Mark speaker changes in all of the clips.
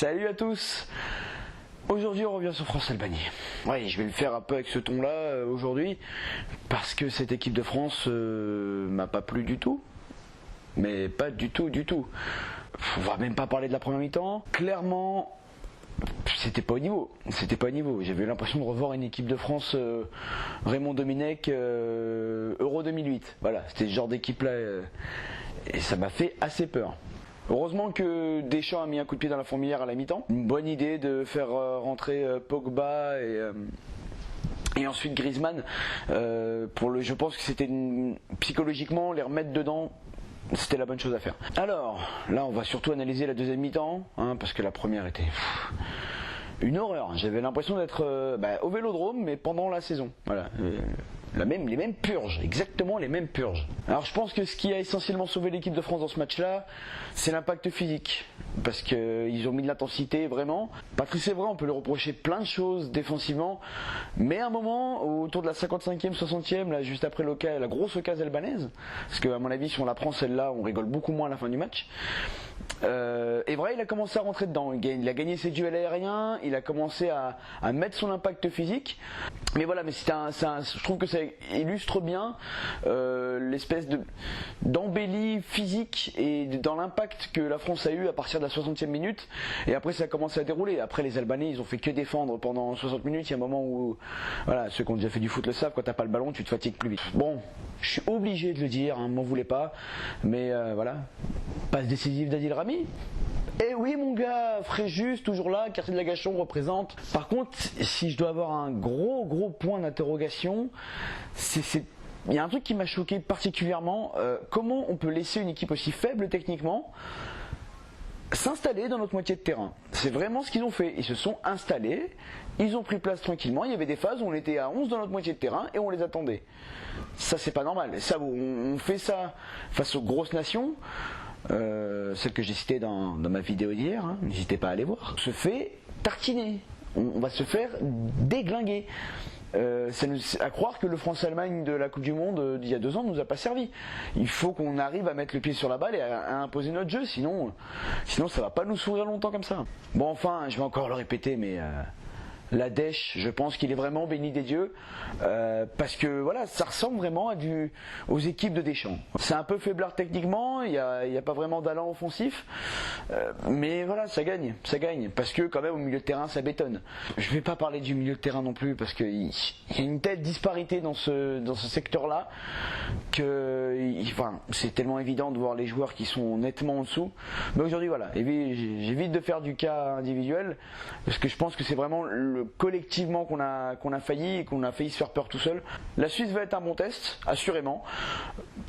Speaker 1: Salut à tous. Aujourd'hui on revient sur France-Albanie. Oui, je vais le faire un peu avec ce ton là aujourd'hui parce que cette équipe de France m'a pas plu du tout. Mais pas du tout. On va même pas parler de la première mi-temps. Clairement, c'était pas au niveau. J'avais l'impression de revoir une équipe de France Raymond Domenech Euro 2008. Voilà, c'était ce genre d'équipe là et ça m'a fait assez peur. Heureusement que Deschamps a mis un coup de pied dans la fourmilière à la mi-temps. Une bonne idée de faire rentrer Pogba et ensuite Griezmann. Je pense que c'était psychologiquement les remettre dedans. C'était la bonne chose à faire. Alors, là on va surtout analyser la deuxième mi-temps, parce que la première était une horreur. J'avais l'impression d'être au Vélodrome, mais pendant la saison. Voilà. Les mêmes purges, exactement les mêmes purges. Alors je pense que ce qui a essentiellement sauvé l'équipe de France dans ce match-là, c'est l'impact physique. Parce qu'ils ont mis de l'intensité vraiment. Patrice Evra, on peut lui reprocher plein de choses défensivement. Mais à un moment, autour de la 55e, 60e, là, juste après la grosse occasion albanaise, parce qu'à mon avis, si on la prend celle-là, on rigole beaucoup moins à la fin du match. Evra, il a commencé à rentrer dedans. Il a gagné ses duels aériens, il a commencé à mettre son impact physique. Mais voilà, je trouve que ça illustre bien l'espèce d'embellie physique et dans l'impact que la France a eu à partir de la 60e minute. Et après, ça a commencé à dérouler. Après, les Albanais, ils ont fait que défendre pendant 60 minutes. Il y a un moment où, voilà, ceux qui ont déjà fait du foot le savent, quand t'as pas le ballon, tu te fatigues plus vite. Bon, je suis obligé de le dire, m'en voulez pas. Mais voilà, passe décisive d'Adil Rami. Eh oui mon gars, Fréjus, toujours là, quartier de la Gachon représente. Par contre, si je dois avoir un gros point d'interrogation, il y a un truc qui m'a choqué particulièrement. Comment on peut laisser une équipe aussi faible techniquement s'installer dans notre moitié de terrain? C'est vraiment ce qu'ils ont fait. Ils se sont installés, ils ont pris place tranquillement. Il y avait des phases où on était à 11 dans notre moitié de terrain et on les attendait. Ça, c'est pas normal. Ça, on fait ça face aux grosses nations. Celle que j'ai citée dans ma vidéo d'hier, n'hésitez pas à aller voir, se fait tartiner, on va se faire déglinguer. À croire que le France-Allemagne de la Coupe du Monde d'il y a 2 ans ne nous a pas servi. Il faut qu'on arrive à mettre le pied sur la balle et à imposer notre jeu, sinon ça va pas nous sourire longtemps comme ça. Bon, enfin, je vais encore le répéter, mais la dèche, je pense qu'il est vraiment béni des dieux, parce que voilà, ça ressemble vraiment aux équipes de Deschamps. C'est un peu faiblard techniquement, il y a pas vraiment d'allant offensif, mais voilà, ça gagne, parce que quand même au milieu de terrain ça bétonne. Je vais pas parler du milieu de terrain non plus, parce qu'il y a une telle disparité dans ce secteur-là que c'est tellement évident de voir les joueurs qui sont nettement en dessous. Mais aujourd'hui voilà, j'évite de faire du cas individuel, parce que je pense que c'est vraiment collectivement qu'on a failli et qu'on a failli se faire peur tout seul. La Suisse va être un bon test, assurément,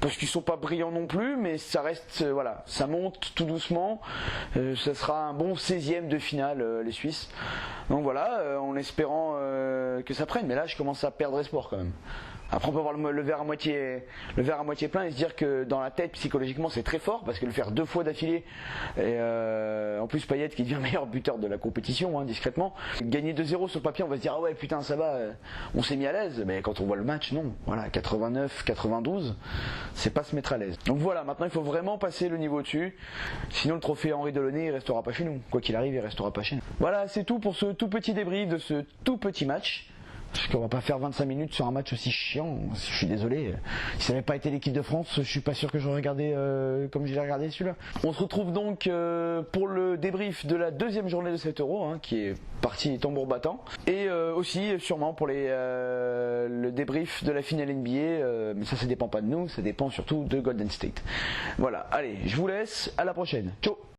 Speaker 1: parce qu'ils sont pas brillants non plus, mais ça reste, voilà, ça monte tout doucement. Ça sera un bon 16e de finale, les Suisses. Donc voilà, en espérant que ça prenne. Mais là, je commence à perdre espoir quand même. Après, on peut voir le verre à moitié plein et se dire que dans la tête, psychologiquement, c'est très fort, parce que le faire 2 fois d'affilée, et en plus Payet qui devient meilleur buteur de la compétition, discrètement, gagner 2-0 sur le papier, on va se dire ah ouais putain ça va, on s'est mis à l'aise, mais quand on voit le match, non, voilà, 89-92, c'est pas se mettre à l'aise. Donc voilà, maintenant il faut vraiment passer le niveau dessus, sinon le trophée Henri Delaunay il restera pas chez nous, quoi qu'il arrive il restera pas chez nous. Voilà, c'est tout pour ce tout petit débrief de ce tout petit match. Parce qu'on va pas faire 25 minutes sur un match aussi chiant, je suis désolé. Si ça n'avait pas été l'équipe de France, je suis pas sûr que j'aurais regardé comme j'ai regardé celui-là. On se retrouve donc pour le débrief de la 2e journée de 7 euros, qui est parti tambour battant. Et aussi sûrement pour le débrief de la finale NBA, mais ça dépend pas de nous, ça dépend surtout de Golden State. Voilà, allez, je vous laisse, à la prochaine. Ciao.